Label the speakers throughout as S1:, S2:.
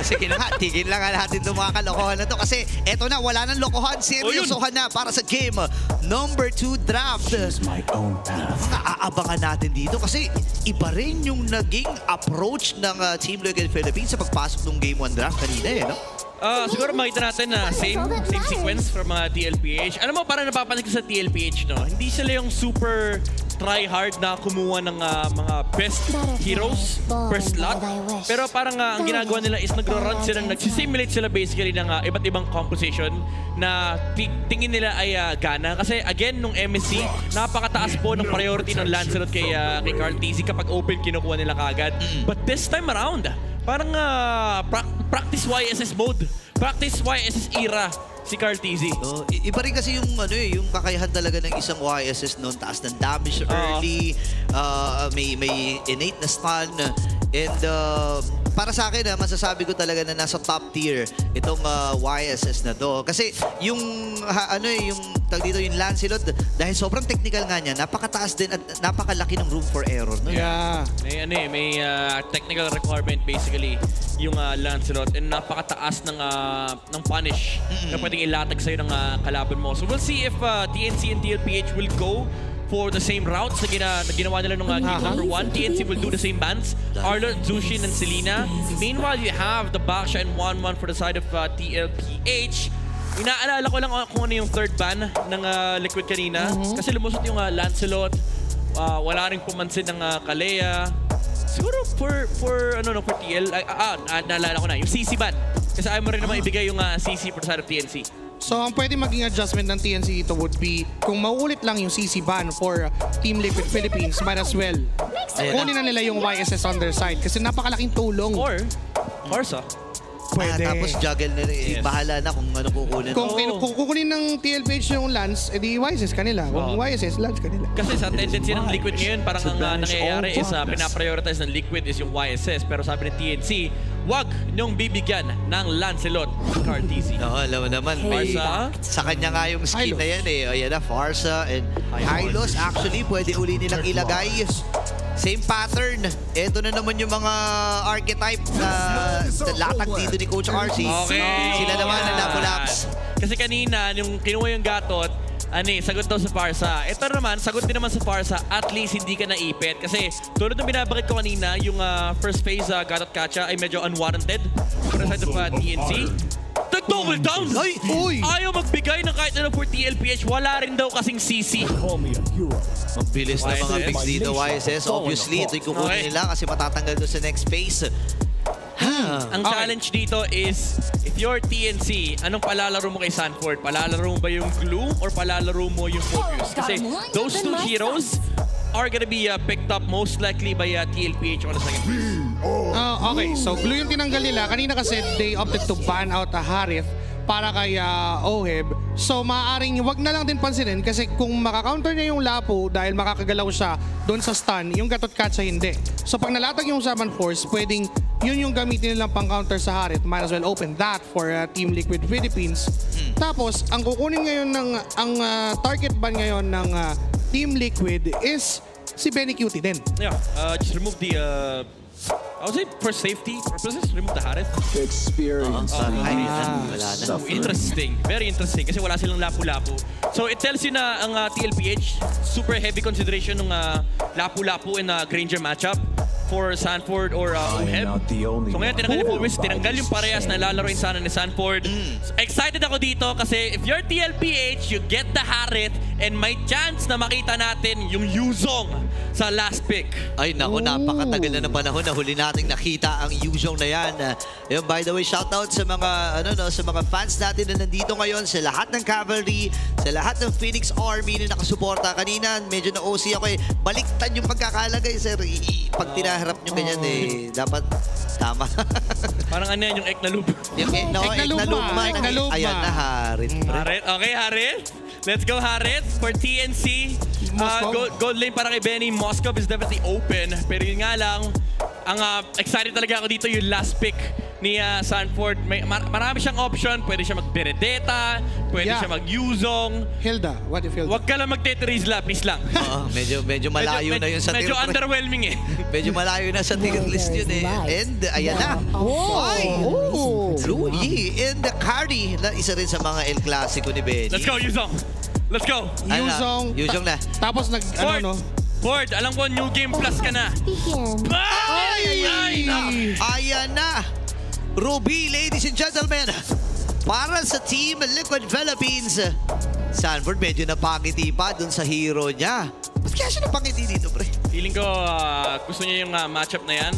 S1: Sige na nga, tigil lang natin itong mga kalokohan na to. Kasi eto na, wala nang lokohan. Seryosohan na para sa game number 2 draft. Aabangan natin dito kasi iba rin yung naging approach ng Team Liquid Philippines sa pagpasok ng game 1 draft kanina eh, no?
S2: Siguro makita natin na same sequence from TLPH. Alam mo, parang napapansin ko sa TLPH, no? Hindi sila yung super try-hard na kumuha ng mga best heroes per slot. Pero parang ang ginagawa nila is nagro-run sila, nagsisimulate sila basically ng iba't ibang composition na tingin nila ay gana. Kasi again, nung MSC, napakataas po ng priority ng Lancelot kay Carl TZ kapag open kinukuha nila kagad. But this time around, parang practice YSS mode. Practice YSS era si Carl TZ.
S1: Iba rin kasi yung yung kakayahan talaga ng isang YSS noon, taas ng damage early, may innate na stun, and para sa akin masasabi ko talaga na nasa top tier itong YSS na to. Kasi yung yung tag dito yung Lancelot, dahil sobrang technical nga niya, napakataas din at napakalaki ng room for error. No?
S3: Yeah.
S2: May technical requirement basically yung Lancelot, and napakataas ng punish na pwedeng ilatag sa'yo ng kalaban mo. So we'll see if TNC and TLPH will go for the same routes na ginawa nila nung game number 1. TNC will do the same bans. Arlo, Zushin, and Selena. Meanwhile, you have the Baksha and 1-1 for the side of TLPH. Inaalala ko lang kung ano yung third ban ng Liquid kanina. Kasi lumusot yung Lancelot. Wala rin pumansin ng Kalea. Siguro for TL, naalala ko na, yung CC ban. Kasi ayaw mo rin naman ibigay yung CC for the side of TNC.
S3: So, ang pwede maging adjustment ng TNC dito would be kung mauulit lang yung CC ban for Team Liquid Philippines, might as well. Kunin na nila yung YSS on their side kasi napakalaking tulong.
S2: Or Farsa.
S3: Pwede.
S1: Tapos juggle na rin. Bahala na kung ano kukunin.
S3: Kung kukunin ng TLPH yung Lance, edi YSS kanila. Kung YSS, Lance kanila.
S2: Kasi sa tendency ng Liquid ngayon, parang ang nangyayari is pinaprioritize ng Liquid is yung YSS. Pero sabi ng TNC, wag niyong bibigyan ng Lancelot Carl TZ.
S1: Alam mo naman,
S2: Farsa.
S1: sa kanya nga yung skin na yan eh. Ayan na, Farsa and Hylos. Actually, pwede uli nilang ilagay. Same pattern. Ito na naman yung mga archetype na latag dito ni Coach RC.
S2: Okay.
S1: Sila naman na Lapu-Laps.
S2: Kasi kanina, yung kinuha yung Gatot, sagot daw sa Farsa. Ito naman, sagot din naman sa Farsa, at least hindi ka naipit. Kasi tulad ng binabakit ko kanina, yung first phase Gatot Kacha ay medyo unwarranted for the side of TNC. Nag-double down!
S3: Uy!
S2: Ayaw magbigay ng kahit ano for TLPH. Wala rin daw kasing CC.
S1: Ang bilis na mga
S2: YSS.
S1: picks dito, YSS. Obviously, ito yung kukunin nila kasi matatanggal doon sa next phase.
S2: Ang challenge dito is, if you're TNC, anong palalaro mo kay Sanford? Palalaro mo ba yung glue or palalaro mo yung focus? Kasi those two heroes are gonna be picked up most likely by TLPH on the second phase.
S3: Okay, so glue yung tinanggal nila. Kanina kasi they opted to ban out Harith para kay Oheb. So maaaring wag na lang din pansinin kasi kung makakounter niya yung Lapu dahil makakagalaw siya doon sa stun, yung Gatot Kacha hindi. So pag nalatag yung Summon Force, pwedeng yun yung gamitin nilang pang counter sa Harith. Might as well open that for Team Liquid Philippines. Tapos ang kukunin ngayon ng target ban ngayon ng Team Liquid is si Benny Cutie din.
S2: Yeah, just remove the I would say for safety purposes, remove the Harith.
S4: Experience.
S2: Interesting. Very interesting. Kasi wala silang Lapu-Lapu. So it tells you na ang TLPH, super heavy consideration ng Lapu-Lapu and Granger matchup for Sanford or Oheb. So ngayon tinanggal yung Fulvis, tinanggal yung parehas na lalaroin sana ni Sanford. So, excited ako dito kasi if you're TLPH, you get the Harith and may chance na makita natin yung Yuzong sa last pick.
S1: Ay naku, napakatagal na ng panahon na huli nating nakita ang Yuzong na yan. Yun, by the way, shoutout sa mga sa mga fans natin na nandito ngayon, sa lahat ng Cavalry, sa lahat ng Phoenix Army na nakasuporta. Kanina, medyo na-OC ako eh. Baliktad yung pagkakalagay, sir. Pag tinaharap nyo ganyan eh, dapat tama.
S2: Parang ano yan, yung Eknalup.
S1: Yung Eknaluma. Ayan na, Harith.
S2: Harith, okay, Harith. Let's go, Harith, for TNC. Gold lane para kay Benny. Moskov is definitely open. Pero yun nga lang, ang excited talaga ako dito yung last pick ni Sanford. Marami siyang option. Pwede siya mag-Benedetta, pwede siya mag-Yuzong.
S3: Hilda, what if Hilda?
S2: Huwag ka lang mag-Tetrisla, please lang.
S1: Medyo malayo na yun sa tier.
S2: Medyo underwhelming eh.
S1: Medyo malayo na sa tier list yun eh. And ayan na. Louis and the Cardi na isa rin sa mga El Clasico ni Benny.
S2: Let's go, Yuzong. Let's go.
S1: Yuzong na.
S3: Tapos
S2: Ford, Ford, alam ko, new game plus ka na.
S1: Ayan na. Ruby, ladies and gentlemen. Para sa Team Liquid Philippines. Sanford medyo napangiti pa dun sa hero niya. Ba't kaya siya napangiti dito, pre?
S2: Feeling ko gusto niya yung matchup na yan.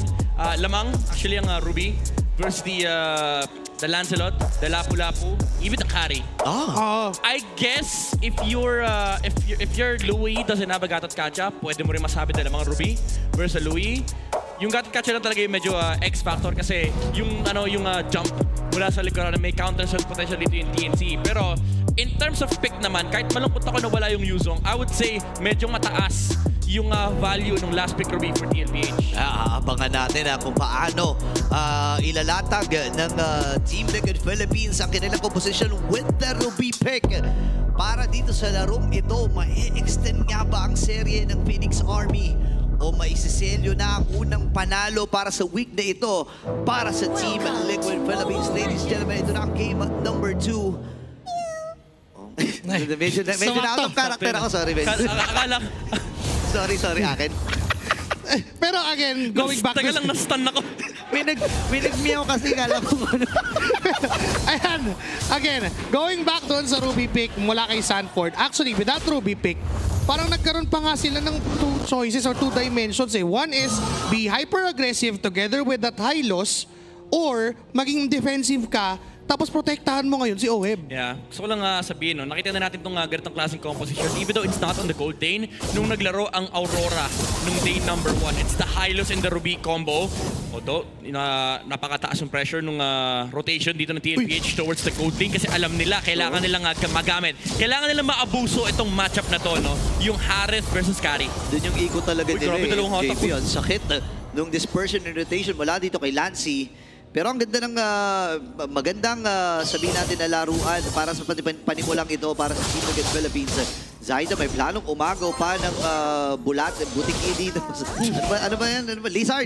S2: Lamang, actually, ang Ruby versus the Lancelot, the Lapu-Lapu, even the Carry. I guess if your Louis doesn't have a Gatot Kacha, pwede mo rin masabi na lamang Ruby versus Louis. Yung Gatot Kacha lang talaga yung medyo X-factor kasi yung jump mula sa likuran na may counter shot potential dito yung TNC. Pero in terms of pick naman, kahit malungkot ako na wala yung Yuzong, I would say medyo mataas yung value ng last pick Ruby for TLPH.
S1: Abangan natin kung paano ilalatag ng Team Liquid Philippines ang kanilang composition with the Ruby pick. Para dito sa larong ito, ma-extend nga ba ang serye ng Phoenix Army? O maisiselyo na ang unang panalo para sa week na ito para sa Team Liquid Philippines. Ladies and gentlemen, ito na ang game number 2. Medyo na out of character ako. Sorry, Ben.
S2: Akala.
S1: Sorry, akin.
S3: Pero again, going back
S2: Tagal lang na-stun ako.
S1: May nag-meow kasi kala ko ano.
S3: Ayan, again, going back doon sa Ruby pick mula kay Sanford. Actually, with that Ruby pick, parang nagkaroon pa nga sila ng two choices or two dimensions. One is be hyper-aggressive together with that high loss or maging defensive ka tapos protektahan mo ngayon si Oheb.
S2: Yeah. Gusto ko lang sabihin, no, nakita na natin itong ganitong klaseng composition. Even though it's not on the gold lane, nung naglaro ang Aurora nung day number 1, it's the Hylos and the Ruby combo. Although, napakataas yung pressure nung rotation dito ng TLPH towards the gold lane kasi alam nila, kailangan nilang magamit. Kailangan nilang maabuso itong matchup na to, no? Yung Harith versus Carry.
S1: Doon yung ikot talaga nila.
S2: Grabe, dalawang hatak.
S1: JP, ang sakit nung dispersion and rotation mula dito kay Lancy. Pero ang ganda ng magandang sabihin natin na laruan para sa panimulang ito para sa Team Liquid Philippines. Zaida may planong umagaw pa ng butiki dito. Ano ba yan? Lizard.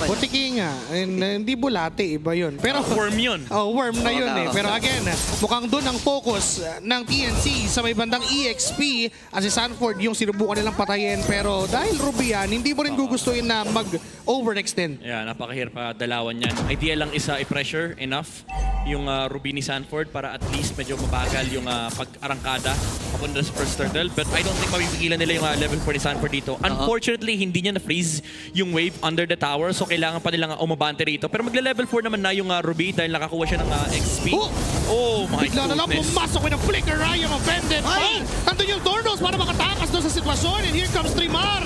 S3: Butiki nga. Hindi bulate, iba yun. Pero
S2: worm yun.
S3: Worm na yun eh. Pero again, mukhang doon ang focus ng TNC sa may bandang EXP as si Sanford yung sinubukan nilang patayin. Pero dahil Ruby yan, hindi mo rin gugustuhin na mag-overextend.
S2: Yeah, napakahirap dalawan yan. Idea lang isa i-pressure enough yung Ruby ni Sanford para at least medyo mabagal yung pag-arangkada papunta sa first turtle. But I don't think mapipigilan nila yung level 4 ni Sanford dito. Unfortunately, hindi niya na-freeze yung wave under the tower. So kailangan pa nilang umabante rito. Pero magle-level 4 naman na yung Ruby dahil nakakuha siya ng XP. Oh my
S3: Bigla na lang
S2: goodness.
S3: pumasok with a flicker, Ryan offended. Nandun yung Tornos para makatakas doon sa sitwasyon. And here comes Trimar.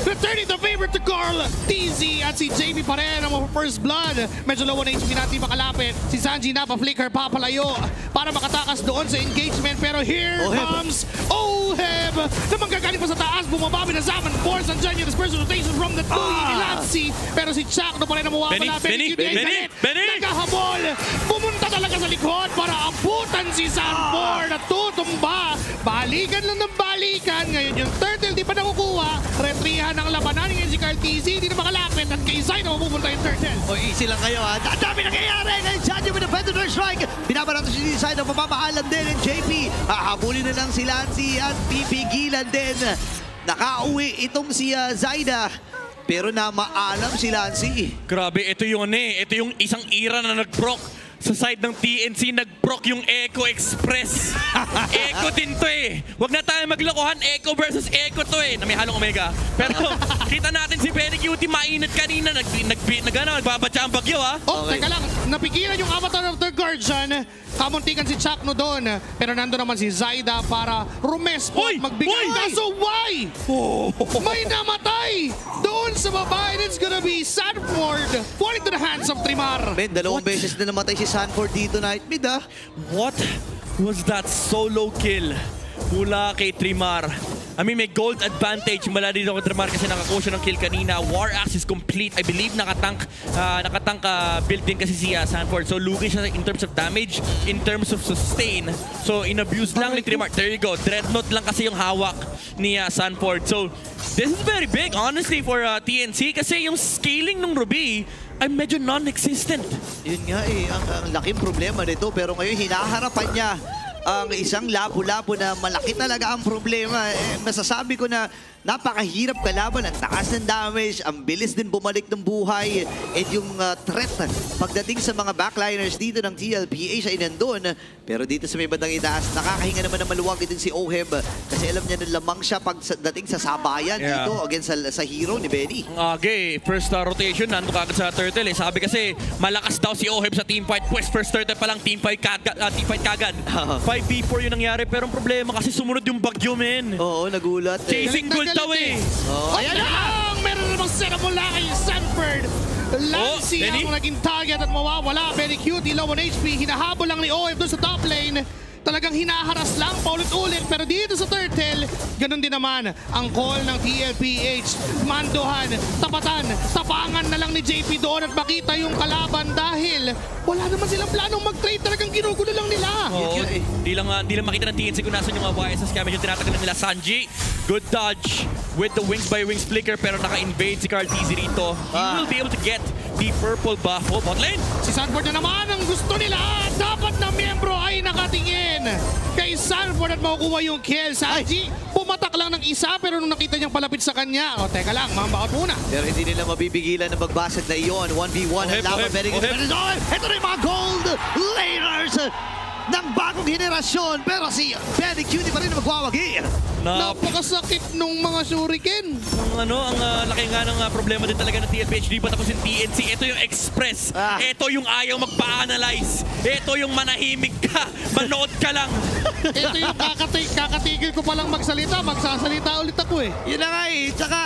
S3: Returning the favor to Carl. TZ at si JB pa rin ang first blood. Medyo low na HP natin makalapit. Si Sanji na pa-flicker, papalayo para makatakas doon sa engagement. Pero here comes Oheb na manggagaling pa sa taas. Bumababi na Zaman Force. Andyan yung dispersal rotation from the Louis ni Lancy. Pero si Chuck na pa rin ang mawawala.
S2: Benny!
S3: Nagkahabol. Pumunta talaga sa likod para abutan si Sanford at tutumba. Balikan lang ng balikan. Ngayon yung turtle di pa nakukuha. Retrihan ang labanan ngayon si Carl TZ. Di na makalapit at kay Zay na mapupunta yung turtle.
S1: Easy lang kayo ha. Dami nangyayari. Ngayon Sanji with a Predator Strike. Binabarato si Zay na pamamaalan din ng JP. Hahabulin na lang si Lancy at pipigilan din. Nakauwi itong si Zaida. Pero na maalam si Lancy.
S2: Grabe, ito yung ito yung isang era na nag-proc sa side ng TNC, nag-proc yung Echo Express. Echo din to eh. Huwag na tayo maglokohan, Echo versus Echo to eh, na may halong Omega. Pero kita natin si Benny Cutie mainit kanina, nagbabadya ang bagyo ha.
S3: Teka lang, napigilan yung avatar of the Guardian. Kamuntikan si Chuck no doon. Pero nando naman si Zaida para rumespot, magbigay. Kaso why? May namatay doon sa baba and it's gonna be Sanford falling to the hands of Trimar.
S1: Ben, dalawang beses na namatay si Sanford dito night mid ah.
S2: What was that solo kill mula kay Trimar? I mean, may gold advantage mula dito kay Trimar kasi nakakuha siya ng kill kanina. War Axe is complete. I believe nakatank build din kasi si Sanford. So, lugi siya in terms of damage, in terms of sustain. So, in-abuse lang ni Trimar. There you go. Dreadnought lang kasi yung hawak ni Sanford. So, this is very big, honestly, for TNC kasi yung scaling ng Ruby ay medyo non-existent.
S1: Yun nga eh, ang laking problema nito. Pero ngayon, hinaharapan niya ang isang labo-labo na malaki talaga ang problema. Masasabi ko na napakahirap kalaban. Ang taas ng damage, ang bilis din bumalik ng buhay, and yung threat pagdating sa mga backliners dito ng TLPH ay nandun. Pero dito sa may bandang itaas, nakakahinga naman ng maluwag din si Oheb kasi alam niya na lamang siya pagdating sa sabayan dito against sa hero ni Benny.
S2: Okay, first rotation, nandun kagad sa Turtle. Sabi kasi, malakas daw si Oheb sa teamfight. Pues, first Turtle pa lang, teamfight kagad. 5v4 yung nangyari, pero ang problema kasi sumunod yung bagyo, men.
S1: Oo, nagulat.
S2: Chasing gold daw eh.
S3: Ayan lang! Meron namang setup mula kay Sanford. Lancy
S2: Benny?
S3: ang naging target at mawawala. Very cute, low on HP. Hinahabol lang ni OF doon sa top lane. Talagang hinaharas lang paulit-ulit. Pero dito sa Turtle, ganun din naman ang call ng TLPH. Manduhan, tapatan, tapangan na lang ni JP doon at makita yung kalaban dahil wala naman silang planong mag-trade. Talagang ginugulo lang nila.
S2: Oo, di lang makita ng TNC kung nasan yung mga YSS kaya medyo tinatagal nila. Sanji, good dodge with the wings by wings flicker pero naka-invade si Carl TZ rito. He will be able to get the purple buff. Oh, bot lane!
S3: Si Sanford na naman ang gusto nila. Dapat na miyembro ay nakatingin kay Sanford at makukuha yung kill. Sanji, pumatak lang ng isa pero nung nakita niyang palapit sa kanya, o teka lang, mambaot muna.
S1: Pero hindi nila mabibigilan ng magbasag na iyon. 1v1 ang laban. Ito na yung mga gold laners ng bagong henerasyon. Pero si Benny Cutie pa rin na magwawagi.
S3: Napakasakit nung mga shuriken.
S2: Ang laki nga ng problema din talaga ng TLPH. Di ba tapos yung TNC? Ito yung express. Ito yung ayaw magpa-analyze. Ito yung manahimik ka. Manood ka lang.
S3: Ito yung kakatigil ko palang magsalita. Magsasalita ulit ako eh.
S1: Yun na nga eh. Tsaka,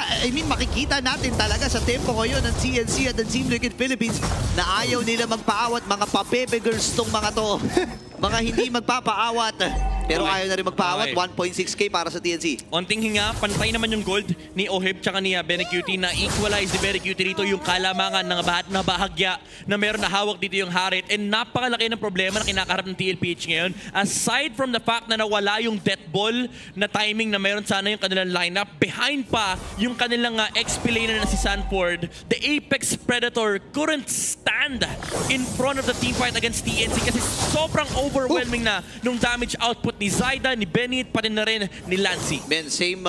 S1: makikita natin talaga sa tempo ngayon ng TNC at ng Team Liquid Philippines na ayaw nila magpaawat. Mga papebegers tong mga to. Mga hindi magpapaawat. Pero
S2: Okay.
S1: ayaw na rin magpaawat.
S2: Okay.
S1: 1.6k para sa TNC.
S2: Onting hinga, pantay naman yung gold ni Oheb tsaka ni Benecutie na equalize ni Benecutie rito yung kalamangan ng bahagya na meron na hawak dito yung Harit. And napakalaki ng problema na kinakaharap ng TLPH ngayon. Aside from the fact na nawala yung death ball na timing na meron sana yung kanilang lineup, behind pa yung kanilang XP laner na si Sanford, the Apex Predator couldn't stand in front of the teamfight against TNC kasi sobrang overwhelming na nung damage output ni Zaida, ni Benit, pati na rin ni Lancy.
S1: Men, same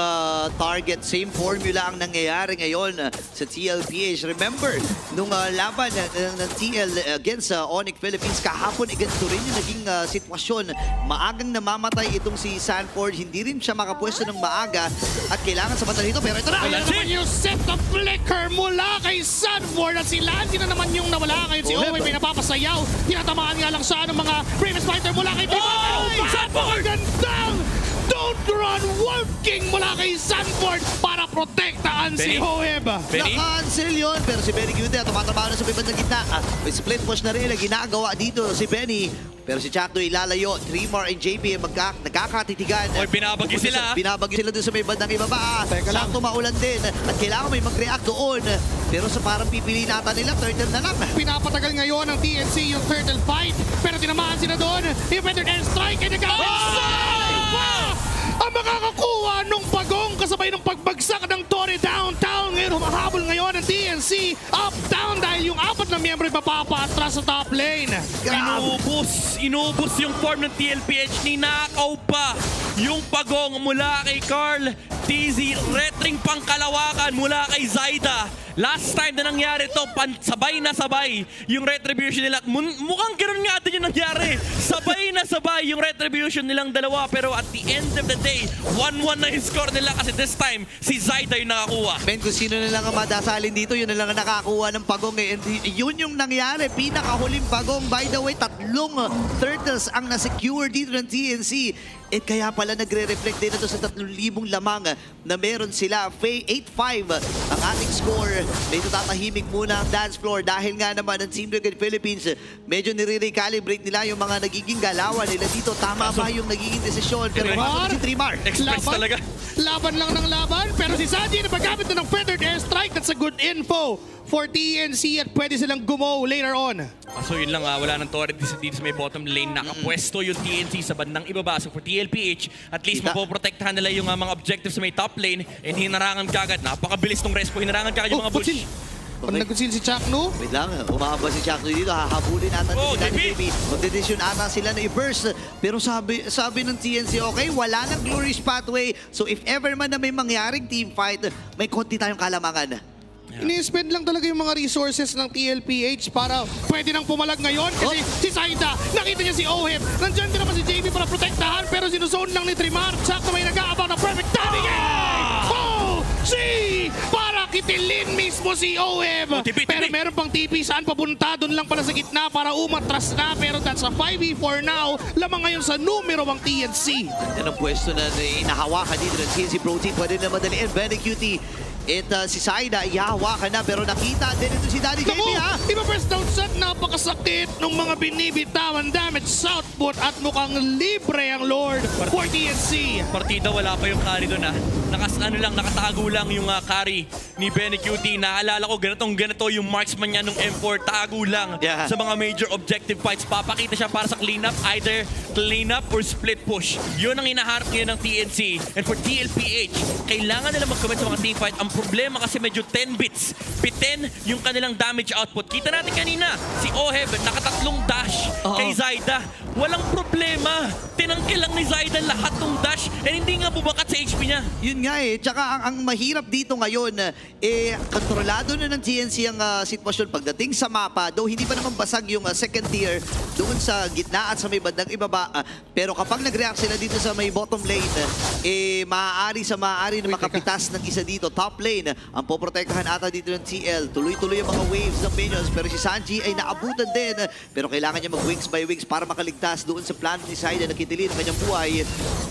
S1: target, same formula ang nangyayari ngayon sa TLPH. Remember, nung laban ng TL against Onyx Philippines, kahapon ganito rin yung naging sitwasyon. Maagang namamatay itong si Sanford. Hindi rin siya makapwesto ng maaga at kailangan sa mata nito. Pero ito na!
S3: Ayan naman yung set of flicker mula kay Sanford at si Lancy na naman yung nawala ngayon. Si Owe pinapapasayaw. Tinatamaan nga lang sa mga Bravest Fighter mula kay Sanford! Gandang don't run working mula kay Sanford para protektaan si Hoeb.
S1: Na-cancel yun, pero si Benny Cutie tumatrabaho na sa may bandang gitna. May split push na rin ang ginagawa dito si Benny. Pero si Chakdo ilalayo. Tremor and JP nagkakatitigan.
S2: Oy, binabagyo sila.
S1: Binabagyo sila doon sa may bandang ibaba. Sakto maulan din. At kailangan may mag-react doon. Pero sa parang pipili nata nila, turtle na lang.
S3: Pinapatagal ngayon ng TNC yung turtle fight. Pero tinamaan sila doon. Yung better air strike ay ang makakakuha nung bagong kasabay ng pagbagsak ng Torre downtown. Ngayon humahabol ngayon ng TNC up-down dahil yung apat na miyembro ay mapapatras sa top lane.
S2: Inubos yung form ng TLPH. Ninakaw pa yung pagong mula kay Carl TZ. Retring pangkalawakan mula kay Zaida. Last time na nangyari to, sabay na sabay yung retribution nila. Mukhang ganoon nga din yung nangyari. Sabay na sabay yung retribution nilang dalawa. Pero at the end of the day, 1-1 na yung score nila kasi this time, si Zaida yung nakakuha.
S1: Men, kung sino na lang ang madasalin dito, yun na lang ang nakakuha ng pagong. And yun yung nangyari. Pinakahuling pagong. By the way, 3 turtles ang na-secure dito ng TNC. At kaya pala nagre-reflect din ito sa 3,000 lamang na meron sila. 8-5 ang ating score. Medyo tatahimik muna ang dance floor dahil nga naman ang Team Liquid Philippines medyo nire-recalibrate nila yung mga nagiging galawan nila dito. Tama ba yung nagiging desisyon? Pero pumasok si Trimar.
S2: Express talaga.
S3: Laban lang ng laban. Pero si Sanji napagamit na ng feathered airstrike. That's a good info for TNC at pwede silang gumo later on.
S2: So yun lang, wala ng torrent dito sa may bottom lane. Nakapwesto yung TNC sa bandang ibaba. So for TLPH, at least mapoprotektahan nila yung mga objectives sa may top lane. And hinarangan kagad. Napakabilis ng respo. Hinarangan kagad yung mga bush.
S3: Pag nag-conceal si Chakno,
S1: Wait lang, umahaba si Chakno dito, hahabulin ata
S2: Oh,
S1: si Danny
S2: JP.
S1: JP. Magdedesisyon ata sila na i-burst. Pero sabi ng TNC, okay, wala nang glorious pathway. So if ever man na may mangyaring team fight, may konti tayong kalamangan.
S3: ini-spend lang talaga yung mga resources ng TLPH para pwede nang pumalag ngayon kasi si Saida, nakita niya si Oheb, nandyan din naman si JP para protektahan pero sinuzone lang ni Trimar. Sakto may nag-aabang ng perfect timing Oh! Si! Para kitilin mismo si Oheb.
S2: Tipi.
S3: Pero meron pang TP saan papunta, doon lang pala sa gitna para umatras na pero that's a 5v4 now. Lamang ngayon sa numero ang TNC.
S1: Yan ang pwesto na inahawakan dito ng TNC Pro Team. Pwede na madaliin. Benny Cutie. Si Saida, ihahawakan na pero nakita din ito si Danny JP ha.
S3: Iba first down set, napakasakit ng mga binibitawan damage sa output at mukhang libre ang Lord for TNC.
S2: Partida, wala pa yung carry doon ha. Nakatago lang yung carry ni Benny Cutie. Naalala ko, ganito yung marksman niya nung M4. Tago lang sa mga major objective fights. Papakita siya para sa cleanup, either cleanup or split push. Yun ang hinaharap ngayon ng TNC. And for TLPH, kailangan nila mag-commit sa mga team fight. Ang problema kasi medyo 10 bits. Piten yung kanilang damage output. Kita natin kanina, si Oheb nakatatlong dash kay Zaida. Walang problema. Tinangkil lang ni Zaida lahat ng dash and hindi nga bumakat sa HP niya.
S1: Yun nga tsaka ang mahirap dito ngayon, kontrolado na ng TNC ang sitwasyon pagdating sa mapa, though hindi pa naman basag yung second tier doon sa gitna at sa may bandang ibaba. Pero kapag nag-react sila dito sa may bottom lane, maaari na makapitas ng isa dito. Top lane, ang poprotektahan ata dito ng TL. Tuloy-tuloy ang mga waves ng minions, pero si Sanji ay naabutan din. Pero kailangan niya mag-wings by wings para makaligtas doon sa plan ni Saida na kitilin ang kanyang buhay.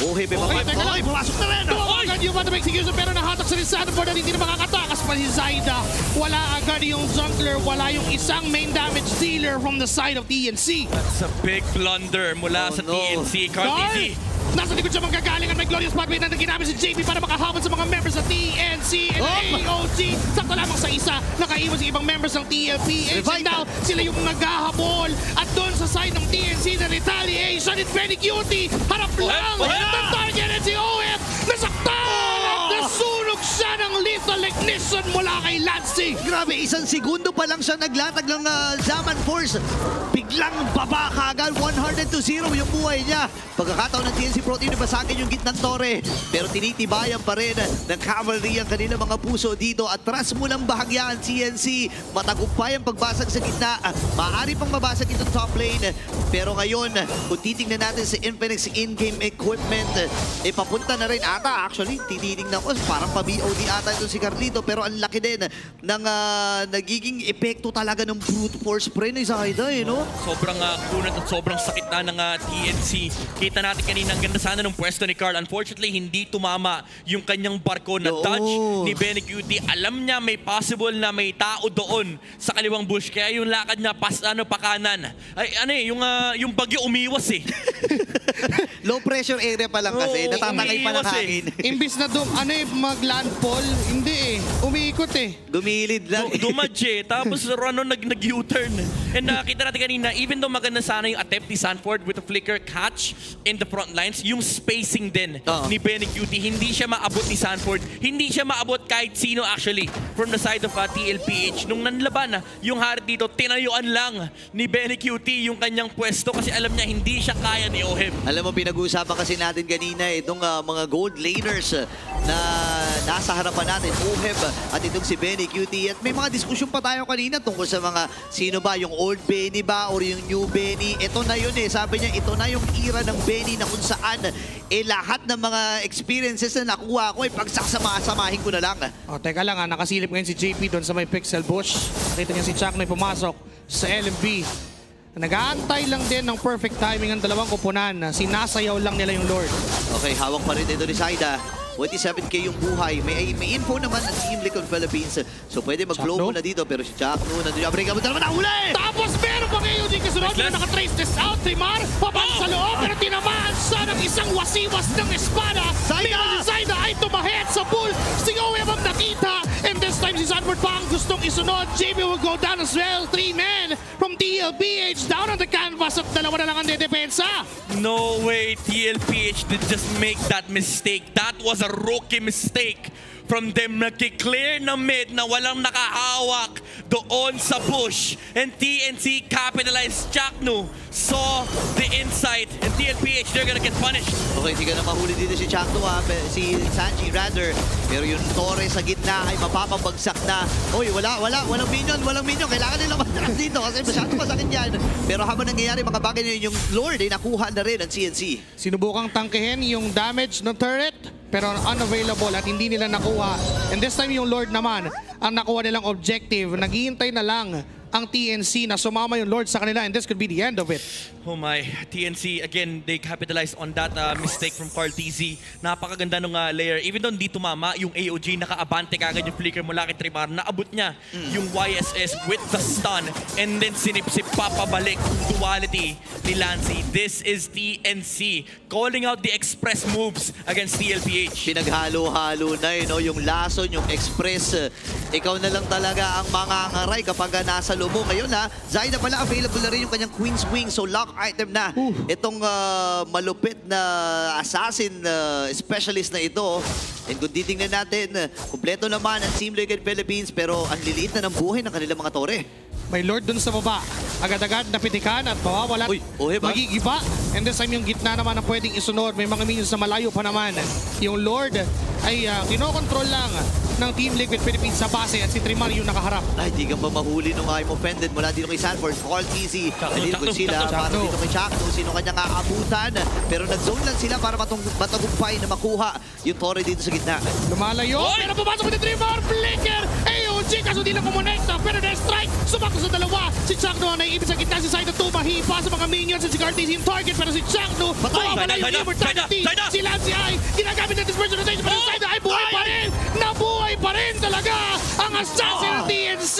S1: Oheb,
S3: pumasok na rin! Agad yung bottom execution pero nahatak sa Sanford at hindi na makakatakas pa si Zaida. Wala agad yung jungler, wala yung isang main damage dealer from the side of TNC.
S2: That's a big blunder mula sa TNC. Carl,
S3: nasa likod siya manggagaling at may glorious pathway na ginamit si JP para makahabol sa mga members ng TNC and AOG. Sakto lamang sa isa, nakaiwan si ibang members ng TLPH. And now, sila yung naghahabol. At doon sa side ng TNC na retaliation at Benny Cutie, harap lang ng target at si OF nasaktan at nasunog siya ng lethal ignition mula kay Lansing.
S1: Grabe, 1 segundo pa lang siya naglatag ng Zaman Force. Biglang baba kagad, 100-0 yung buhay niya. Pagkakataon ng TNC Pro Team, basagin yung gitnang tore. Pero tinitibayan pa rin ng cavalry ang kanilang mga puso dito. Atras mo lang bahagya ang TNC. Matagumpay ang pagbasag sa gitna. Maaari pang mabasag itong top lane. Pero ngayon, kung titingnan natin sa Infinix in-game equipment, papunta na rin ata. Actually, titingnan ko, parang pa-BOD ata ito si Carlito. Pero ang laki din ng nagiging epekto talaga ng brute force spray ni Zaida, no?
S2: Sobrang kunat at sobrang sakit na ng TNC. Kita natin kanina, ang ganda sana ng pwesto ni Carl. Unfortunately, hindi tumama yung kanyang barko na dodge ni Benny Cutie. Alam niya may possible na may tao doon sa kaliwang bush. Kaya yung lakad niya pa kanan. Ay, yung bagyo umiwas
S1: Low pressure area pa lang kasi. Natatangay pa ng hangin.
S3: Imbis na mag-landfall, hindi umiikot
S1: Dumilid lang.
S2: Dumadje, tapos nag-U-turn. And nakita natin kanina, even though maganda sana yung attempt ni Sanford with a flicker catch in the front lines, yung spacing din ni Benny Cutie, hindi siya maabot ni Sanford. Hindi siya maabot kahit sino actually from the side of TLPH. Nung nanlaban yung Harit dito, tinayuan lang ni Benny Cutie yung kanyang pwesto kasi alam niya hindi siya kaya ni Oheb.
S1: Alam mo, pinag-uusapan kasi natin kanina itong mga gold laners na nasa harapan natin, Oheb at itong si Benny Cutie. At may mga diskusyon pa tayo kanina tungkol sa mga sino ba, yung old Benny ba or yung new Benny. Ito na yun Sabi niya, ito na yung era ng Benny na kung saan lahat ng mga experiences na nakuha ko pagsasama-samahin ko na lang.
S3: Teka lang nakasilip ngayon si JP doon sa may pixel bush. Nakita niya si Chuck na pumasok sa LMB. Nag-aantay lang din ng perfect timing ang dalawang kupunan. Sinasayaw lang nila yung Lord.
S1: Okay, hawak pa rin ito ni Saida. 27k yung buhay. May info naman ang Team Liquid Philippines. So pwede mag-flow muna dito. Pero si Chakno, nandun yung Abrika mo naman nahuli!
S3: Tapos meron pang AOG kasunod na nakatrace this out. Timar, pabalik sa loob. Pero tinamaan siya ng isang wasiwas ng espada. Meron si Zaida ay tumahit sa pool. Si Owe ang nakita. And this time si Sanford pa ang gustong isunod. JB will go down as well. 3 men from TLPH down on the canvas at dalawa na lang ang dedepensa.
S2: No way TLPH did just make that mistake. That was a rookie mistake from them nagki-clear na mid na walang nakahawak doon sa push. And TNC capitalized. Chaknu saw the insight. And TLPH, they're gonna get punished.
S1: Okay, hindi ka na mahuli dito si Chakno si Sanji rather. Pero yung Torre sa gitna ay mapapabagsak na. Uy, walang minion. Kailangan nila matras dito kasi masyado masakit yan. Pero habang nangyayari mga bagay na yun, yung Lord ay nakuha na rin ang CNC.
S3: Sinubukang tangkehin yung damage ng turret pero unavailable at hindi nila nakuha. And this time yung Lord naman ang nakuha nilang objective. Naghihintay na lang ang TNC na sumama yung Lord sa kanila and this could be the end of it.
S2: Oh my, TNC, again, they capitalized on that mistake from Carl TZ. Napakaganda nung layer. Even though hindi tumama, yung AOG, naka-abante kagad yung flicker mula kay Trimar. Naabot niya yung YSS with the stun and then sinipsip papabalik duality ni Lancy. This is TNC calling out the express moves against TLPH.
S1: Pinaghalo-halo na no? Yung lason, yung express. Ikaw na lang talaga ang mangangaray kapag nasa lumo. Ngayon Zayda pala available na rin yung kanyang Queen's Wing. So lock item na itong malupit na assassin specialist na ito. And kung titingnan natin, kumpleto naman ang Team Liquid Philippines pero ang liliit na ng buhay ng kanilang mga tore.
S3: May Lord dun sa baba. Agad-agad napitikan at mawawala. Magigiba. And this time yung gitna naman ang pwedeng isunod. May mga minions na malayo pa naman. Yung Lord ay kinokontrol lang ng Team Liquid Philippines sa base at si Trimar yung nakaharap.
S1: Ay, di ka ba mahuli nung I'm offended mula dito kay Sanford. Call easy. Nalilipod sila para dito kay Chakno. Sino kanyang aabutan. Pero nag-zone lang sila para matagumpay na makuha yung Torre dito sa gitna.
S3: Lumalayo. Pero pumasok ni Trimar. Flicker. AOG kaso di lang kumonekta. Pero strike. Sumakto sa dalawa. Si Chakno ang naiibig sa gitna. Si Saida tumahipa sa mga minions. Si Cartesian yung target. Pero si Chakno mawawala yung immortality. Si Lancy ay ginagamit ng dispersion rotation. Pero si Saida ay buhay pa rin. Nabuhay pa rin talaga ang assassin ng TNC.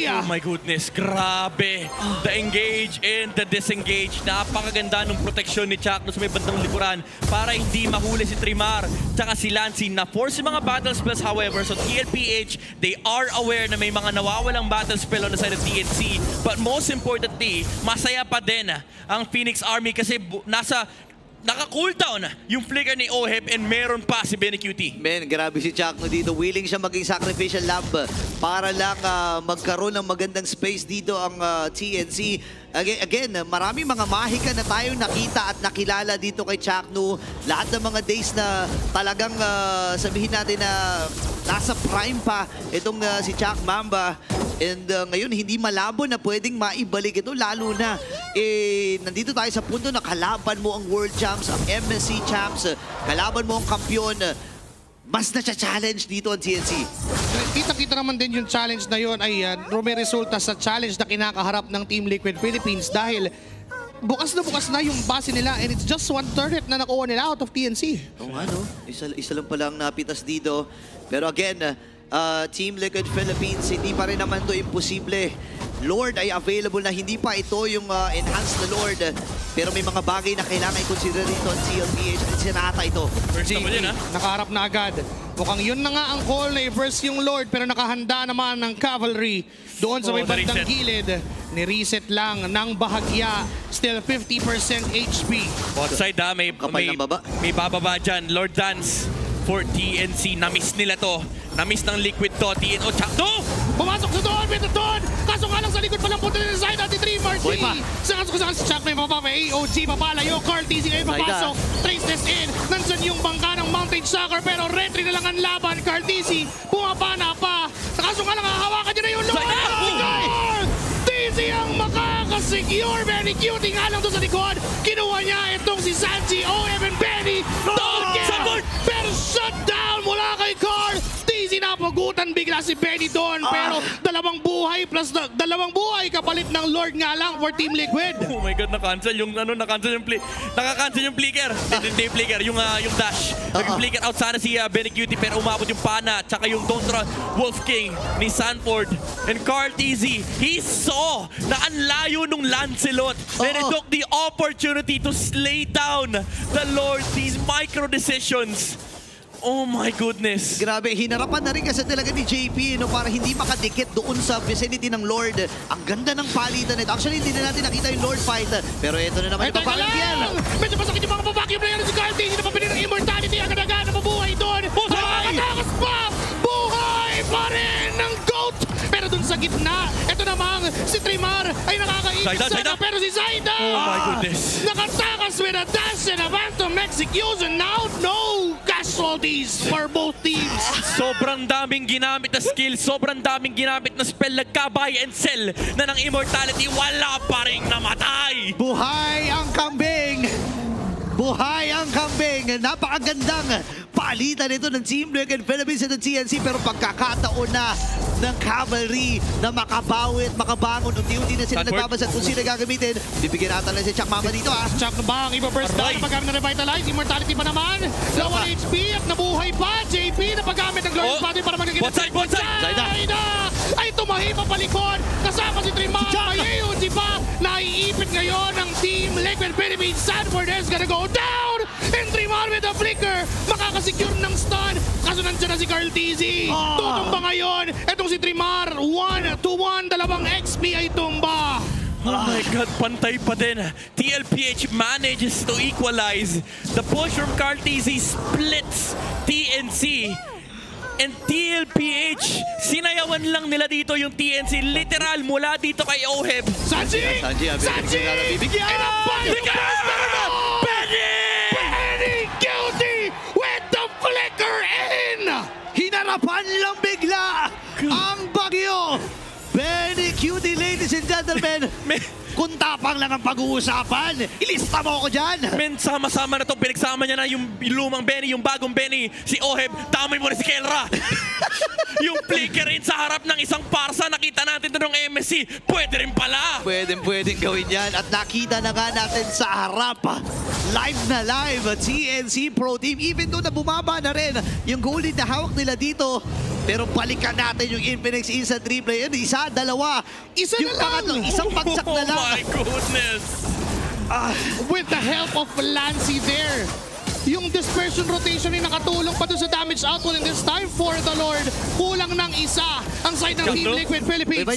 S2: Oh my goodness, grabe. The engage and the disengage. Napakaganda ng proteksyon ni Chakno sa may bandang likuran para hindi mahuli si Trimar. Tsaka si Lancy na-force yung mga battle spells however. So TLPH, they are aware na may mga nawawalang battle spell on the side of TNC. But most importantly, masaya pa din ang Phoenix Army kasi naka-cooldown yung flicker ni Oheb and meron pa si Benny QT.
S1: Men, grabe si Chakno dito. Willing siya maging sacrificial lamb para lang magkaroon ng magandang space dito ang TNC. Again, marami mga mahika na tayong nakita at nakilala dito kay Chakno. Lahat ng mga days na talagang sabihin natin na nasa prime pa itong si Chak Mamba. And ngayon, hindi malabo na pwedeng maibalik ito. Lalo na, nandito tayo sa punto na kalaban mo ang World Champs, ang MSC Champs, kalaban mo ang kampiyon. Mas na-challenge dito ang TNC.
S3: Kita-kita naman din yung challenge na yun ay may resulta sa challenge na kinakaharap ng Team Liquid Philippines dahil bukas na yung base nila and it's just one turret na nakuha nila out of TNC.
S1: Oo nga, no? Isa lang palang napitas dito. Pero again, Team Liquid Philippines, hindi pa rin naman to imposible. Lord ay available na, hindi pa ito yung enhanced na Lord. Pero may mga bagay na kailangan i-consider dito ang CLPH at sinata ito.
S2: First naman yun,
S3: nakaharap na agad. Mukhang yun na nga ang call na i-verse yung Lord pero nakahanda naman ng cavalry doon sa may bandang gilid. Ni-reset lang ng bahagya. Still 50% HP.
S2: Both side may bababa dyan. Lord Dance for TNC. Na-miss nila to. Na-miss ng Liquid to. TNO Chakno!
S3: Pumasok sa doon! May doon! Kaso nga lang sa likod pa lang punta nila sa side natin 3 Marcy. Saka si Chakno yung mapapa. AOG papalayo. Carl TZ ngayon papasok. Trace this in. Nandyan yung bangka ng Mountain Sucker pero retry na lang ang laban. Carl TZ pumapana pa. Kaso nga lang hahawakan niya na yung Lord! TZ ang makakasecure. Benny Cutie nga lang doon sa likod. Kinuha niya itong si Sanji, OM and Benny. Don't get! Pero shut down mula kay Carl. TZ napagutan bigla si Benny doon. Pero dalawang buhay plus dalawang buhay kapalit ng Lord nga lang for Team Liquid.
S2: Oh my God, na-cancel yung na-cancel yung naka-cancel yung flicker. Hindi flicker, yung dash. Nag-flicker out sana si Benny Cutie pero umabot yung pana. Tsaka yung Don't Run Wolf King ni Sanford. And Carl TZ, he saw na ang layo nung Lancelot. And he took the opportunity to slay down the Lord. These micro decisions. Oh my goodness.
S1: Grabe, hinarapan na rin kasi talaga ni JP no, para hindi makadikit doon sa vicinity ng Lord. Ang ganda ng palitan nito. Actually, hindi na natin nakita yung Lord fight. Pero ito na naman yung papalagyan.
S3: Medyo masakit yung mga vacuum player si Carl. Hindi na pa pinili ng immortality. Agad-agad na mabuhay doon. Nakakatakas pa! pa rin ng GOAT. Pero dun sa gitna, ito namang si Trimar ay nakakaibig
S2: Zaida,
S3: sana.
S2: Zaida.
S3: Pero si Zaida!
S2: Oh my goodness.
S3: Nakatakas with a dash and a phantom execution. Now, no casualties for both teams.
S2: Sobrang daming ginamit na skill, sobrang daming ginamit na spell, nagka-buy and sell na ng immortality, wala pa rin namatay.
S1: Buhay ang kambing! Buhay ang kambing! Napakagandang palitan ito ng Team Liquid Philippines at ng TNC, pero pagkakataon na ng Cavalry na makabawi at makabangon. Unti-unti na sila
S2: Stanford.
S1: nagbabasat kung sino gagamitin. Bibigyan natin lang si Chuck Mama dito ah.
S3: Chuck na ba ang iba-first down
S2: Aray.
S3: na paggamit ng Revitalize? Immortality pa naman. Low HP at nabuhay pa. JP na paggamit ng Glorious
S2: Oh.
S3: Body para magiging
S2: Bonsai, bonsai.
S3: Zaida ay tumahi pa palikod. Kasama si Trimar. May UG pa. Naiipit ngayon ng Team Liquid Philippines. Sanford is gonna go down. And Trimar with a flicker. Makakasecure ng stun. Kaso nandiyan na si Carl TZ. Tutumba ngayon. Etong si Trimar. 1-1. Dalawang XP ay tumba.
S2: Oh my God, pantay pa din. TLPH manages to equalize. The push from Carl TZ splits TNC. And TLPH, sinayawan lang nila dito yung TNC. Literal, mula dito kay Oheb.
S3: Sanji!
S1: Sanji, bibigyan!
S3: And a final burst na naman! Penny guilty with the flicker in!
S1: Hinarapan lang bigla ang bagyo! Benny Cutie, ladies and gentlemen! Kung tapang lang ang pag-uusapan, ilista mo ako dyan!
S2: Men, sama-sama na to. Pinagsama niya na yung lumang Benny, yung bagong Benny. Si Oheb, tamay mo na si Kelra. Yung flicker in sa harap ng isang parsa, nakita natin doon ng MSC. Pwede rin pala.
S1: Pwedeng gawin yan at nakita na nga natin sa harap. Live na live, TNC Pro Team. Even though na bumaba na rin yung goalie na hawak nila dito. Pero balikan natin yung Infinix instant replay. Isa, dalawa.
S3: Isa
S1: yung
S3: na lang.
S1: pangatlo, isang bagsak na lang.
S2: Oh my goodness.
S3: With the help of Lancy there. Yung dispersion rotation ay nakatulong pa doon sa damage output, and this time for the Lord, kulang ng isa ang side ng Team
S2: Chuck, no?
S3: Liquid Philippines.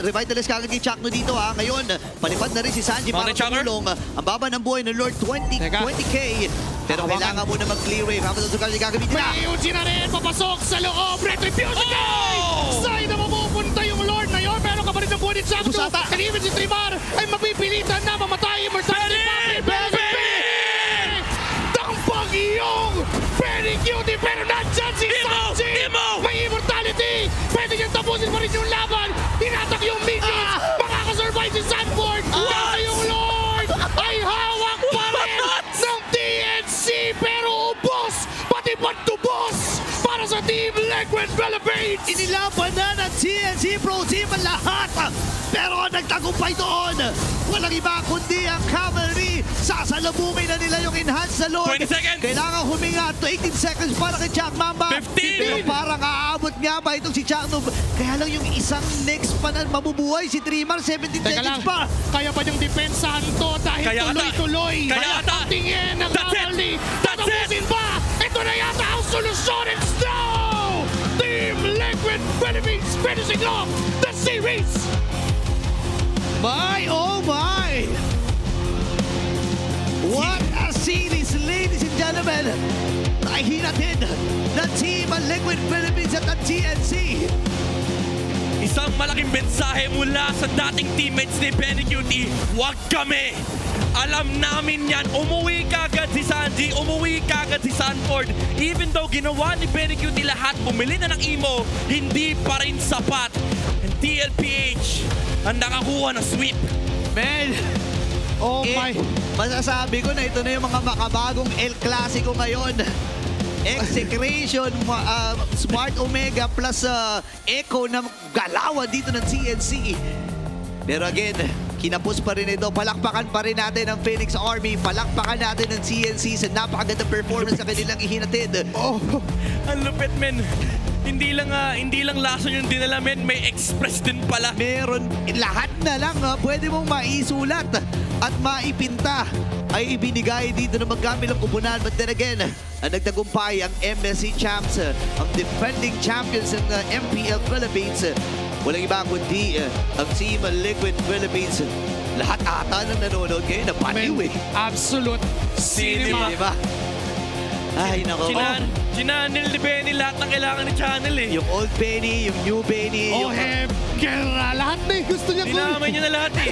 S1: Revitalize kagad kay Chuckno dito ha. Ngayon, palipad na rin si Sanji para
S2: Mountain Chucker.
S1: tumulong. Ang baba ng buhay ng Lord, 20k. Pero kailangan mo na mag-clear wave. Habang sa kanya gagamitin na.
S3: May UG na rin, papasok sa loob, Retribution
S2: Oh!
S3: Side na mapupunta yung Lord na yun, pero kapalit ng buhay ni Chuck.
S1: Busata.
S3: And even si Trimar ay mapipilitan na mamatay. Immortality Tampag yung very cutie, pero nandyan si Sanji. May immortality. Pwede niyang tapusin pa rin yung laban. Tinatak yung minions. Makakasurvive si Sanford. Kaya yung Lord ay hawak pa rin ng TNC. Pero ubos, pati patubos para sa Team Liquid Philippines.
S1: Inilaban na ng TNC Pro Team ang lahat. Pero ang nagtagumpay doon, walang iba kundi ang Cavalry. Sasalubungin na nila yung enhanced na Lord.
S2: 20 seconds.
S1: Kailangan huminga 18 seconds para kay Chuck Mamba.
S2: 15.
S1: Pero parang aabot nga ba itong si Chuck Noob. Kaya lang yung isang next pa na mabubuhay, si Trimar, 17 seconds pa.
S3: Kaya pa niyang depensahan to dahil
S2: Kaya ata.
S3: tuloy-tuloy.
S2: Kaya ata.
S3: Ang tingin ng
S2: That's it.
S3: Cavalry.
S2: That's it.
S3: Tatapusin ba? Ito na yata ang solusyon. It's now! Team Liquid Philippines finishing off the series.
S1: My, oh my! What a series, ladies and gentlemen! Nahihinatid ng Team Liquid Philippines at ng TNC.
S2: Isang malaking mensahe mula sa dating teammates ni Benny Cutie. Huwag kami! Alam namin yan. Umuwi kagad si Sanji, umuwi kagad si Sanford. Even though ginawa ni Benny Cutie lahat, bumili na ng emo, hindi pa rin sapat. And TLPH ang nakakuha ng sweep.
S1: Man,
S3: Oh my.
S1: masasabi ko na ito na yung mga makabagong El Clasico ngayon. Execration, Smart Omega plus Echo na galawan dito ng TNC. Pero again, kinapos pa rin ito. Palakpakan pa rin natin ang Phoenix Army. Palakpakan natin ang TNC sa napakagandang performance sa kanilang ihinatid.
S3: Oh.
S2: Ang lupit, men. Hindi lang lason yung dinala, men. May express din pala.
S1: Meron, lahat na lang pwede mong maisulat at maipinta ay ibinigay dito ng magkamilang kupunan. But then again, ang nagtagumpay ang MSC Champs, ang defending champions ng MPL Philippines. Walang iba kundi ang Team Liquid Philippines. Lahat ata ng nanonood ngayon na paniw eh.
S3: Absolute cinema.
S1: Diba? Ay, nako.
S2: Sinan, Chinanel ni Benny lahat ng kailangan ni Channel eh.
S1: Yung old Benny, yung new Benny. yung...
S3: Oheb, Guerra, lahat na yung gusto niya.
S2: Dinamay niya na lahat eh.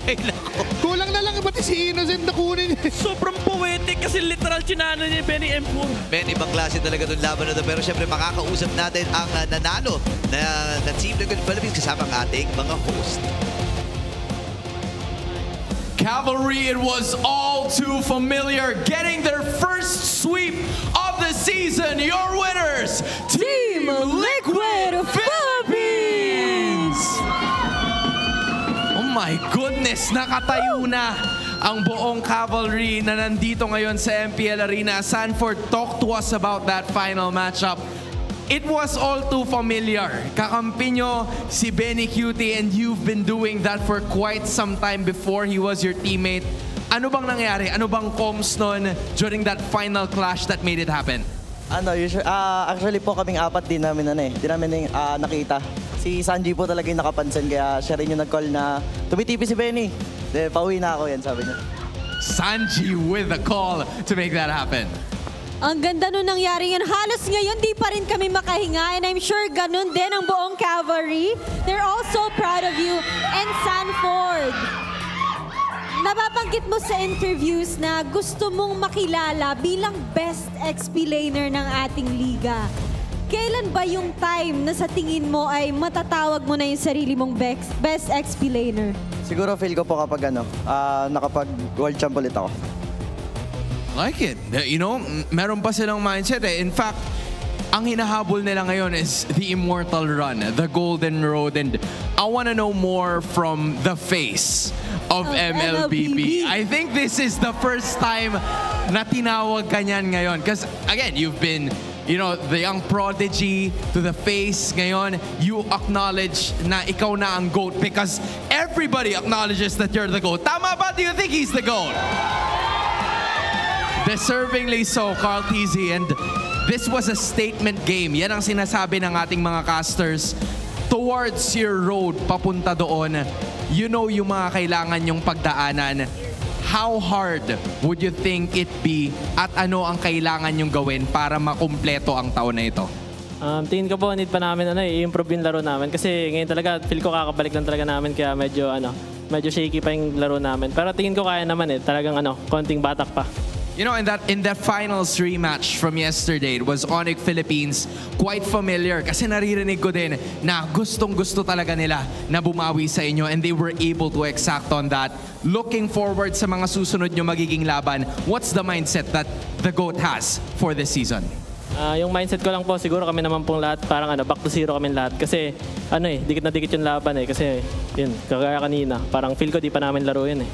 S1: Ay, nako.
S3: Kulang na lang pati si Innocent na kunin.
S2: Sobrang poetic kasi literal Chinanel niya Benny M4.
S1: Men, ibang klase talaga itong laban na ito. Pero syempre, makakausap natin ang nanalo na Team Liquid Philippines kasama ang ating mga host.
S4: Cavalry, it was all too familiar, getting their first sweep of the season. Your winners, Team Liquid Philippines! Oh my goodness, nakatayo na ang buong Cavalry na nandito ngayon sa MPL Arena. Sanford, talk to us about that final matchup. It was all too familiar. Kakampi nyo si Benny Cutie and you've been doing that for quite some time before he was your teammate. Ano bang nangyari? Ano bang comms nun during that final clash that made it happen?
S5: Actually po kaming apat din namin nakita. Si Sanji po talaga yung nakapansin kaya siya rin yung nag-call na tumitipi si Benny. Pauwi na ako yan, sabi niya.
S4: Sanji with the call to make that happen.
S6: Ang ganda nun nangyari yan. Halos ngayon di pa rin kami makahinga and I'm sure ganun din ang buong Cavalry. They're all so proud of you. And Sanford, nababanggit mo sa interviews na gusto mong makilala bilang best XP laner ng ating liga. Kailan ba yung time na sa tingin mo ay matatawag mo na yung sarili mong best XP laner?
S5: Siguro feel ko po kapag nakapag world champ ulit ako.
S4: Like it. You know, meron pa silang mindset eh. In fact, ang hinahabol nila ngayon is the immortal run, the golden road. And I want to know more from the face of MLBB. I think this is the first time na tinawag ka niyan ngayon. Because again, you've been, you know, the young prodigy to the face. Ngayon, you acknowledge na ikaw na ang GOAT because everybody acknowledges that you're the GOAT. Tama ba? Do you think he's the GOAT? Deservingly so, Carl Tizzy. And this was a statement game. Yan ang sinasabi ng ating mga casters. Towards your road, papunta doon, you know yung mga kailangan yung pagdaanan. How hard would you think it be at ano ang kailangan yung gawin para makumpleto ang taon na ito?
S7: Tingin ko po, need pa namin i-improve yung laro namin. Kasi ngayon talaga, feel ko kakabalik lang talaga namin. Kaya medyo shaky pa yung laro namin. Pero tingin ko kaya naman talagang konting batak pa.
S4: You know, in that finals rematch from yesterday, it was Onyx Philippines, quite familiar kasi naririnig ko din na gustong-gusto talaga nila na bumawi sa inyo and they were able to exact on that. Looking forward sa mga susunod nyo magiging laban, what's the mindset that the GOAT has for this season?
S7: Yung mindset ko lang po, siguro kami naman pong lahat, parang back to zero kami lahat. Kasi dikit na dikit yung laban Kasi yun, kagaya kanina, parang feel ko di pa namin laro yun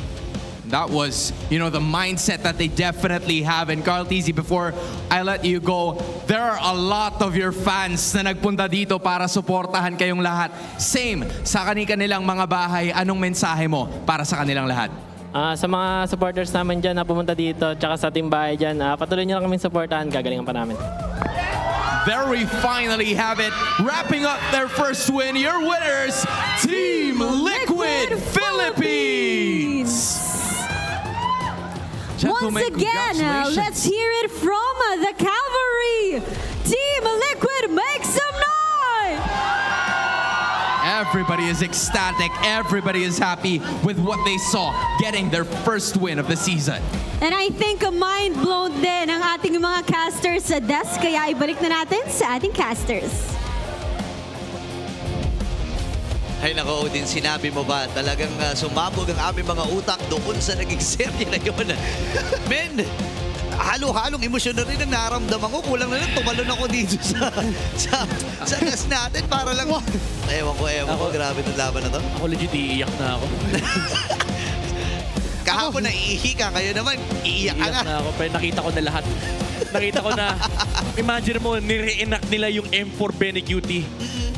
S4: That was, you know, the mindset that they definitely have. And Carl Tizzy, before I let you go, there are a lot of your fans na nagpunta dito para suportahan kayong lahat. Same sa kanilang mga bahay. Anong mensahe mo para sa kanilang lahat?
S7: Sa mga supporters namin dyan na pumunta dito, tsaka sa team bahay dyan, patuloy nyo lang kaming supportahan, gagalingan pa namin.
S4: There we finally have it. Wrapping up their first win, your winners, Team Liquid Philippines!
S6: Once again, let's hear it from the Cavalry. Team Liquid, make some noise!
S4: Everybody is ecstatic. Everybody is happy with what they saw, getting their first win of the season.
S6: And I think mind blown din ang ating mga casters sa desk. Kaya ibalik na natin sa ating casters.
S1: Ay nako, Odin, sinabi mo ba? Talagang sumabog ang aming mga utak doon sa naging serye na yun. Men, halo-halong emosyon na rin ang naramdaman ko. Kulang na lang, tumalon ako dito sa gas natin para lang... Ewan ko, grabe itong laban na to.
S2: Ako legit iiyak na ako.
S1: Kahapon na iihi ka, kayo naman, iiyak ka
S2: Iiyak
S1: na.
S2: na ako, pero nakita ko na lahat. Nakita ko na, imagine mo, nire-enact nila yung M4 Benny Cutie.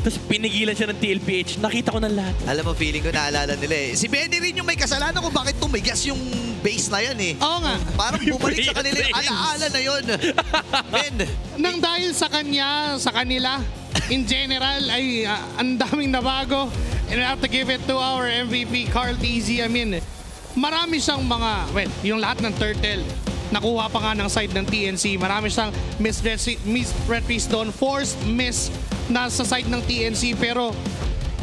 S2: Tapos pinigilan siya ng TLPH. Nakita ko na lahat.
S1: Alam mo, feeling ko naalala nila eh. Si Benny rin yung may kasalanan kung bakit tumigas yung base na yan eh.
S3: Oo nga.
S1: Parang bumalik sa kanila yung alaala na yun. Ben,
S3: Nang dahil sa kanila, in general, ay ang daming nabago. And I have to give it to our MVP, Carl Tizzy. I mean, marami siyang mga, yung lahat ng turtle nakuha pa nga ng side ng TNC. Marami siyang misretreats doon, forced miss na sa side ng TNC, pero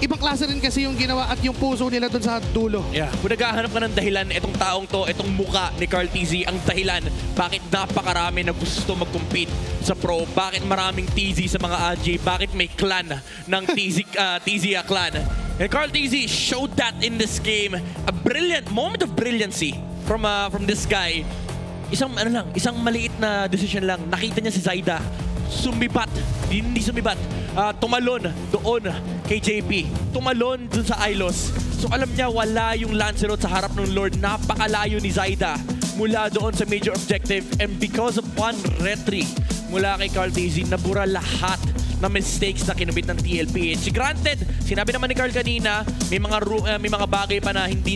S3: ibang klase rin kasi yung ginawa at yung puso nila doon sa dulo.
S2: Yeah, kung naghahanap ka ng dahilan, itong taong to, itong muka ni Carl TZ, ang dahilan bakit napakarami na gusto mag-compete sa pro, bakit maraming TZ sa mga AJ, bakit may clan ng TZ clan. And Carl TZ showed that in this game. A brilliant moment of brilliancy from this guy. Isang maliit na decision lang. Nakita niya si Zaida. Hindi sumibat. Tumalon doon kay JP. Tumalon dun sa Ilos. So alam niya wala yung Lancelot sa harap ng Lord. Napakalayo ni Zaida mula doon sa major objective. And because of one retry mula kay Carl TZ, nabura lahat na mistakes na kinubit ng TLPH. Granted, sinabi naman ni Carl kanina, may mga bagay pa na hindi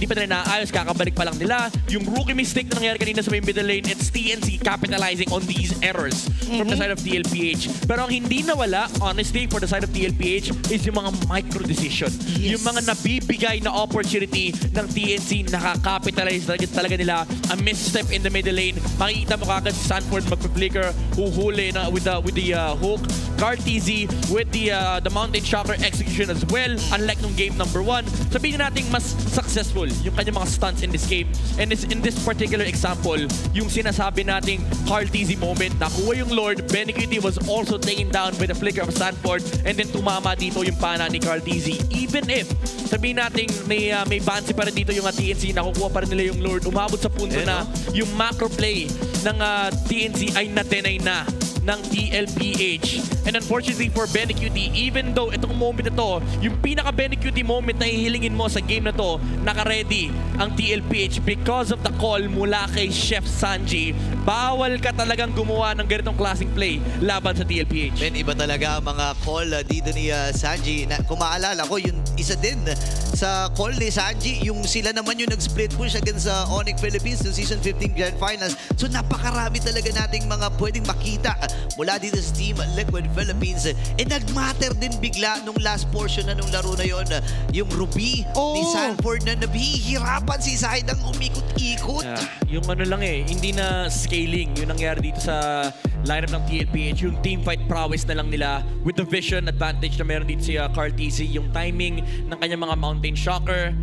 S2: pa nila naayos, kakabalik pa lang nila. Yung rookie mistake na nangyari kanina sa main middle lane, it's TNC capitalizing on these errors from the side of TLPH. Pero ang hindi nawala, honestly, for the side of TLPH is yung mga micro decision. Yung mga nabibigay na opportunity ng TNC, nakakapitalize talaga nila. A misstep in the middle lane, makikita mo kagad si Sanford magpa-flicker, huhuli na with the hook. Carl TZ with the Mountain Shocker execution as well. Unlike nung game number 1, sabihin natin mas successful yung kanyang mga stunts in this game. And in this particular example, yung sinasabi nating Carl TZ moment, nakuha yung Lord, Benecuity was also taken down with a flicker of Sanford, and then tumama dito yung pana ni Carl TZ. Even if sabihin natin may bouncy pa rin dito yung TNC, nakukuha pa rin nila yung Lord, umabot sa punto na yung macro play ng TNC ay na-deny na ng TLPH. And unfortunately for Benecuity, even though itong moment na to, yung pinaka-Benecuity moment na hihilingin mo sa game na to, naka-ready ang TLPH because of the call mula kay Chef Sanji. Bawal ka talagang gumawa ng ganitong klaseng play laban sa TLPH.
S1: Men, iba talaga ang mga call dito ni Sanji. Kung maalala ko, yung isa din sa call ni Sanji, yung sila naman yung nag-split push against sa Onyx Philippines ng Season 15 Grand Finals. So napakarami talaga nating mga pwedeng makita mula dito sa Team Liquid Philippines. Nag-matter din bigla nung last portion na nung laro na yon, yung Ruby ni Sanford na nabihirapan si Zaidang umikot-ikot.
S2: Yung hindi na scaling yung nangyari dito sa lineup ng TLPH. Yung teamfight prowess na lang nila with the vision advantage na meron dito si Carl TZ, yung timing ng kanyang mga Mountain Shocker.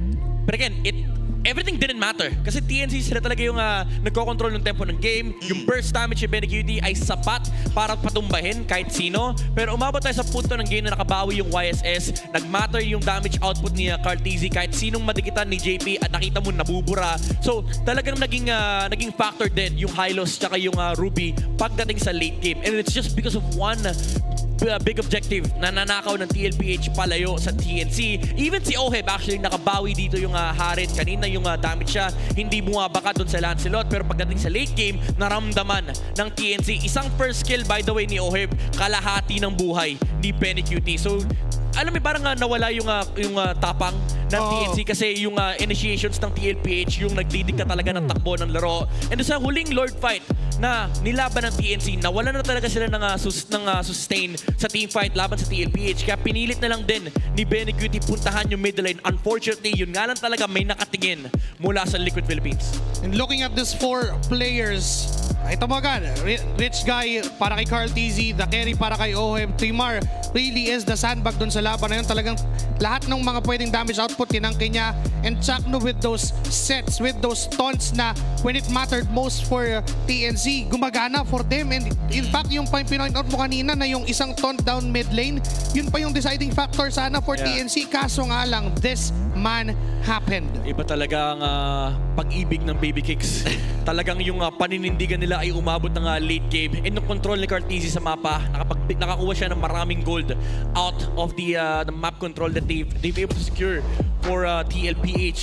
S2: But again, everything didn't matter. Kasi TNC sila talaga yung nagko-control ng tempo ng game. Yung burst damage ni Benecuity ay sapat para patumbahin kahit sino. Pero umabot tayo sa punto ng game na nakabawi yung YSS. Nag-matter yung damage output ni Carl TZ kahit sinong madikitan ni JP at nakita mo nabubura. So talagang naging factor din yung Hylos tsaka yung Ruby pagdating sa late game. And it's just because of one big objective na nanakaw ng TLPH palayo sa TNC. Even si Oheb actually nakabawi dito yung Harit. Kanina yung damage siya, hindi bumabaka doon sa Lancelot. Pero pagdating sa late game, naramdaman ng TNC. Isang first kill by the way ni Oheb, kalahati ng buhay ni Benecuity. So alam mo, parang nawala yung tapang ng TNC kasi yung initiations ng TLPH yung nagdidikta talaga ng takbo ng laro. And sa huling Lord fight na nilaban ng TNC, nawala na talaga sila ng sustain sa team fight laban sa TLPH. Kaya pinilit na lang din ni Benecuity puntahan yung middle lane. Unfortunately, yun nga lang talaga may nakatingin mula sa Liquid Philippines.
S3: And looking at these 4 players, ito mo agad, Rich Guy para kay Carl TZ, the carry para kay Oheb. Timar really is the sandbag dun sa laban na yun. Talagang lahat ng mga pwedeng damage output tinangkin niya. And Chakno with those sets, with those taunts na when it mattered most for TNC, gumagana for them. And in fact, yung point out mo kanina na yung isang taunt down mid lane, yun pa yung deciding factor sana for TNC. Kaso nga lang, this man happened.
S2: Iba talaga ang pag-ibig ng baby kicks. Talagang yung paninindigan nila ay umabot ng late game. And yung control ni Carl TZ sa mapa, nakakuha siya ng maraming gold out of the map control that they've able to secure for TLPH.